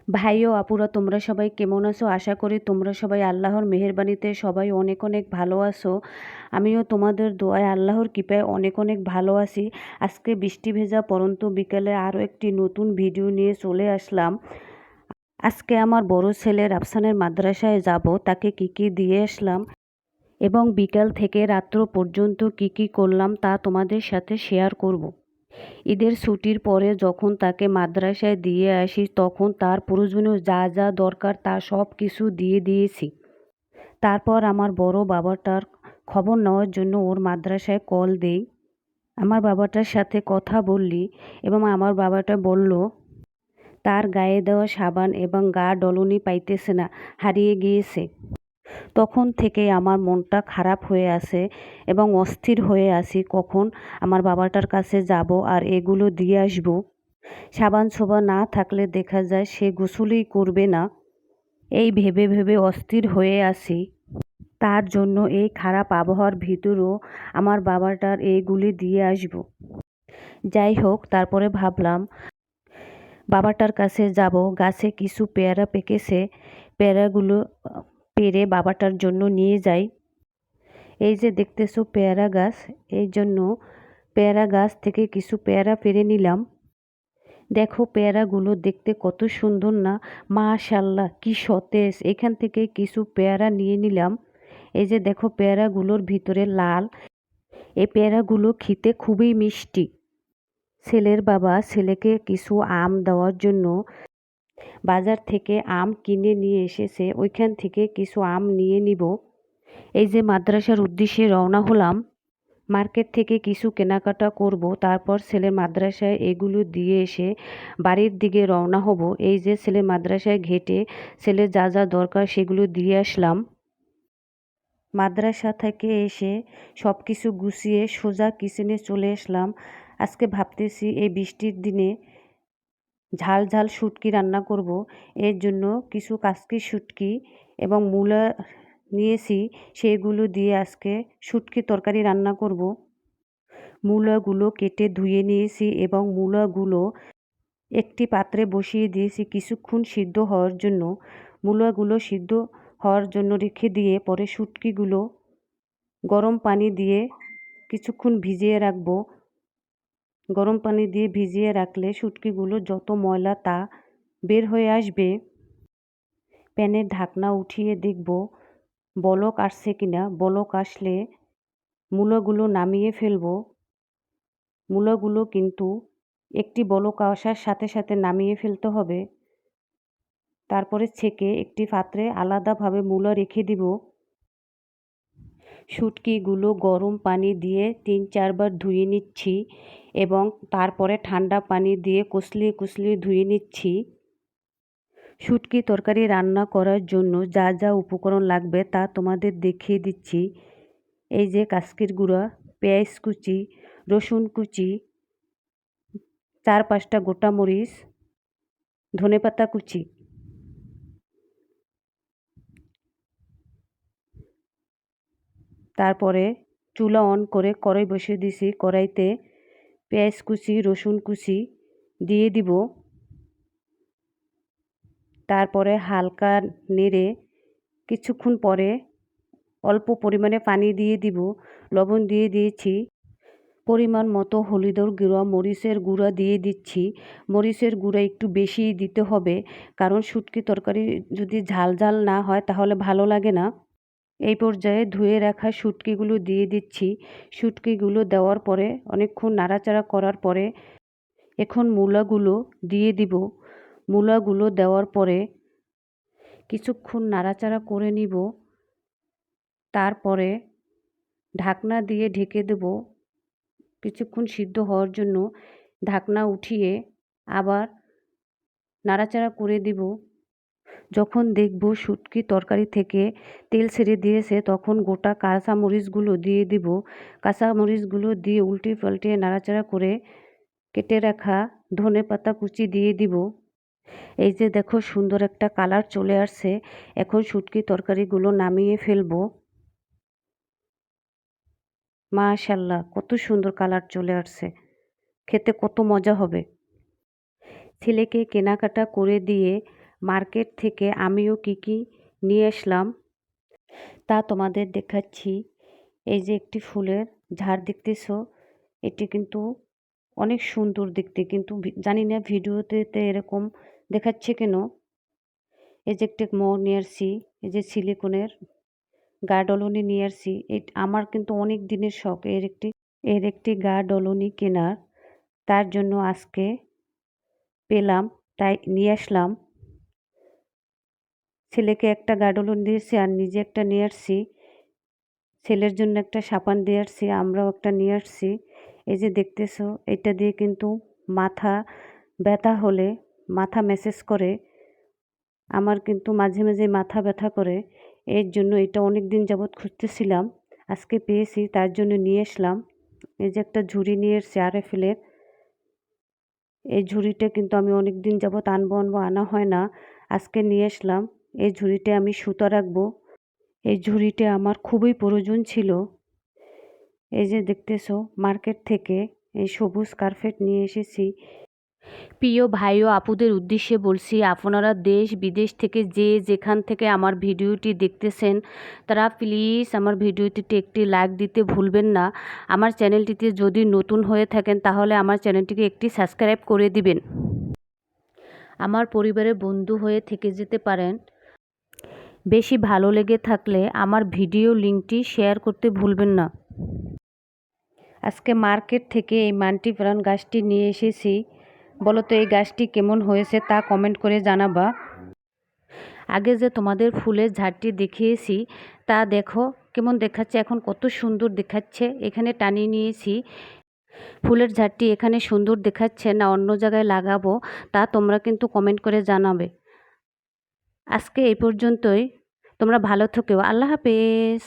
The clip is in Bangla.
ভাই ও আপুরা তোমরা সবাই কেমন আছো? আশা করি তোমরা সবাই আল্লাহর মেহেরবানিতে সবাই অনেক অনেক ভালো আছো। আমিও তোমাদের দোয়ায় আল্লাহর কৃপায় অনেক অনেক ভালো আছি। আজকে বৃষ্টি ভেজা পরন্ত বিকেলে আরও একটি নতুন ভিডিও নিয়ে চলে আসলাম। আজকে আমার বড় ছেলে রাফসানের মাদ্রাসায় যাব, তাকে কি কি দিয়ে আসলাম এবং বিকাল থেকে রাত্র পর্যন্ত কি কি করলাম তা তোমাদের সাথে শেয়ার করব। ঈদের ছুটির পরে যখন তাকে মাদ্রাসায় দিয়ে আসি তখন তার প্রয়োজনীয় যা যা দরকার তা সব কিছু দিয়ে দিয়েছি। তারপর আমার বড় বাবাটার খবর নেওয়ার জন্য ওর মাদ্রাসায় কল দেই। আমার বাবাটার সাথে কথা বললি এবং আমার বাবাটা বলল তার গায়ে দেওয়া সাবান এবং গা ডলনি পাইতেছে না, হারিয়ে গিয়েছে। তখন থেকে আমার মনটা খারাপ হয়ে আছে এবং অস্থির হয়ে আছি কখন আমার বাবাটার কাছে যাব আর এগুলো দিয়ে আসব। সাবান ছোবা না থাকলে দেখা যায় সে গোসলই করবে না, এই ভেবে ভেবে অস্থির হয়ে আছি। তার জন্য এই খারাপ আবহাওয়ার ভিতরেও আমার বাবাটার এইগুলি দিয়ে আসব। যাই হোক, তারপরে ভাবলাম বাবাটার কাছে যাব। গাছে কিছু পেয়ারা পেকেছে, পেয়ারাগুলো পেড়ে বাবাটার জন্য নিয়ে যাই। এই যে দেখতেছো পেয়ারা গাছ, এই জন্য পেয়ারা গাছ থেকে কিছু পেয়ারা পেড়ে নিলাম। দেখো পেয়ারাগুলো দেখতে কত সুন্দর না? মাশাআল্লাহ, কি সতেজ! এখান থেকে কিছু পেয়ারা নিয়ে নিলাম। এই যে দেখো পেয়ারাগুলোর ভিতরে লাল, এই পেয়ারাগুলো খেতে খুবই মিষ্টি। ছেলের বাবা ছেলেকে কিছু আম দেওয়ার জন্য বাজার থেকে আম কিনে নিয়ে এসেছে, ওইখান থেকে কিছু আম নিয়ে নিব। এই যে মাদ্রাসার উদ্দেশ্যে রওনা হলাম। মার্কেট থেকে কিছু কেনাকাটা করব, তারপর ছেলের মাদ্রাসায় এগুলো দিয়ে এসে বাড়ির দিকে রওনা হব। এই যে ছেলের মাদ্রাসায় ঘেটে ছেলের যা যা দরকার সেগুলো দিয়ে আসলাম। মাদ্রাসা থেকে এসে সব কিছু গুছিয়ে সোজা কিচেনে চলে আসলাম। আজকে ভাবতেছি এই বৃষ্টির দিনে ঝাল ঝাল শুটকি রান্না করব। এর জন্য কিছু কাচকি শুটকি এবং মূলা নিয়েছি, সেগুলো দিয়ে আজকে শুটকি তরকারি রান্না করব। মূলাগুলো কেটে ধুয়ে নিয়েছি এবং মূলাগুলো একটি পাত্রে বসিয়ে দিয়েছি কিছুক্ষণ সিদ্ধ হওয়ার জন্য। মূলাগুলো সিদ্ধ হওয়ার জন্য রেখে দিয়ে পরে শুটকিগুলো গরম পানি দিয়ে কিছুক্ষণ ভিজিয়ে রাখবো। গরম পানি দিয়ে ভিজিয়ে রাখলে শুটকিগুলো যত ময়লা তা বের হয়ে আসবে। প্যানের ঢাকনা উঠিয়ে দেখব বলক আসছে কিনা। বলক আসলে মূলাগুলো নামিয়ে ফেলবো। মূলাগুলো কিন্তু একটি বলক আসার সাথে সাথে নামিয়ে ফেলতে হবে। তারপরে ছেঁকে একটি পাত্রে আলাদাভাবে মূলা রেখে দিব। শুটকিগুলো গরম পানি দিয়ে 3-4 বার ধুয়ে নিচ্ছি এবং তারপরে ঠান্ডা পানি দিয়ে কষলিয়ে কষলিয়ে ধুয়ে নিচ্ছি। শুটকি তরকারি রান্না করার জন্য যা যা উপকরণ লাগবে তা তোমাদের দেখিয়ে দিচ্ছি। এই যে কাসকির গুঁড়া, পেঁয়াজ কুচি, রসুন কুচি, 4-5টা গোটা মরিচ, ধনেপাতা কুচি। তারপরে চুলা অন করে কড়াই বসিয়ে দিছি। কড়াইতে পেঁয়াজ কুচি, রসুন কুচি দিয়ে দিব। তারপরে হালকা নেড়ে কিছুক্ষণ পরে অল্প পরিমাণে পানি দিয়ে দিব। লবণ দিয়ে দিয়েছি, পরিমাণ মতো হলুদের গুঁড়া, মরিচের গুঁড়া দিয়ে দিচ্ছি। মরিচের গুঁড়া একটু বেশিই দিতে হবে, কারণ শুটকি তরকারি যদি ঝাল ঝাল না হয় তাহলে ভালো লাগে না। এই পর্যায়ে ধুয়ে রাখা শুটকিগুলো দিয়ে দিচ্ছি। শুটকিগুলো দেওয়ার পরে অনেকক্ষণ নাড়াচাড়া করার পরে এখন মূলাগুলো দিয়ে দিব। মূলাগুলো দেওয়ার পরে কিছুক্ষণ নাড়াচাড়া করে নিব। তারপরে ঢাকনা দিয়ে ঢেকে দেব কিছুক্ষণ সিদ্ধ হওয়ার জন্য। ঢাকনা উঠিয়ে আবার নাড়াচাড়া করে দিব। যখন দেখব শুটকি তরকারি থেকে তেল ছেড়ে দিয়েছে তখন গোটা কাঁচামরিচগুলো দিয়ে দিব। কাঁচামরিচগুলো দিয়ে উল্টে পাল্টে নাড়াচাড়া করে কেটে রাখা ধনেপাতা কুচি দিয়ে দিব। এই যে দেখো সুন্দর একটা কালার চলে আসছে। এখন শুটকি তরকারিগুলো নামিয়ে ফেলবো। মাশাআল্লাহ, কত সুন্দর কালার চলে আসছে, খেতে কত মজা হবে। ছেলেকে কেনাকাটা করে দিয়ে মার্কেট থেকে আমিও কি নিয়ে আসলাম তা তোমাদের দেখাচ্ছি। এই যে একটি ফুলের ঝাড় দেখতেছো, এটি কিন্তু অনেক সুন্দর দেখতে, কিন্তু জানি না ভিডিওতে এরকম দেখাচ্ছে কেন। এই যে একটি মগ নিয়ে আসছি, এই যে সিলিকনের গা ডলনি নিয়ে আসছি। আমার কিন্তু অনেক দিনের শখ এর একটি গা ডলনি কেনার, তার জন্য আজকে পেলাম তাই নিয়ে আসলাম। ছেলেকে একটা গা ডলনি দিয়েছি আর নিজে একটা নিয়ে আসছি। ছেলের জন্য একটা সাবান দিয়ে আসছি, আমরাও একটা নিয়ে আসছি। এই যে দেখতেছো, এটা দিয়ে কিন্তু মাথা ব্যথা হলে মাথা ম্যাসেজ করে। আমার কিন্তু মাঝে মাঝে মাথা ব্যথা করে, এর জন্য এটা অনেক দিন যাবৎ খুঁজতেছিলাম, আজকে পেয়েছি তার জন্য নিয়ে আসলাম। এই যে একটা ঝুড়ি নিয়ে এসছি আরএফএলের। এই ঝুড়িটা কিন্তু আমি অনেক দিন যাবৎ আনবো আনা হয় না, আজকে নিয়ে আসলাম। এই ঝুড়িতে আমি সুতা রাখবো, এই ঝুড়িটা আমার খুবই প্রয়োজন ছিল। এই যে দেখতেছো, মার্কেট থেকে এই সবুজ কার্পেট নিয়ে এসেছি। প্রিয় ভাই ও আপুদের উদ্দেশ্যে বলছি, আপনারা দেশ বিদেশ থেকে যে যেখান থেকে আমার ভিডিওটি দেখতেছেন তারা প্লিজ আমার ভিডিওটিতে একটি লাইক দিতে ভুলবেন না। আমার চ্যানেলটিতে যদি নতুন হয়ে থাকেন তাহলে আমার চ্যানেলটিকে একটি সাবস্ক্রাইব করে দিবেন। আমার পরিবারের বন্ধু হয়ে থেকে যেতে পারেন। বেশি ভালো লেগে থাকলে আমার ভিডিও লিঙ্কটি শেয়ার করতে ভুলবেন না। আজকে মার্কেট থেকে এই মাল্টি প্রাণ গাছটি নিয়ে এসেছি। বলো তো এই গাছটি কেমন হয়েছে তা কমেন্ট করে জানাবা। আগে যে তোমাদের ফুলের ঝাড়টি দেখিয়েছি তা দেখো কেমন দেখাচ্ছে, এখন কত সুন্দর দেখাচ্ছে। এখানে টানিয়ে নিয়েছি, ফুলের ঝাড়টি এখানে সুন্দর দেখাচ্ছে না অন্য জায়গায় লাগাবো তা তোমরা কিন্তু কমেন্ট করে জানাবে। আজকে এই পর্যন্তই, তোমরা ভালো থেকো, আল্লাহ হাফেজ।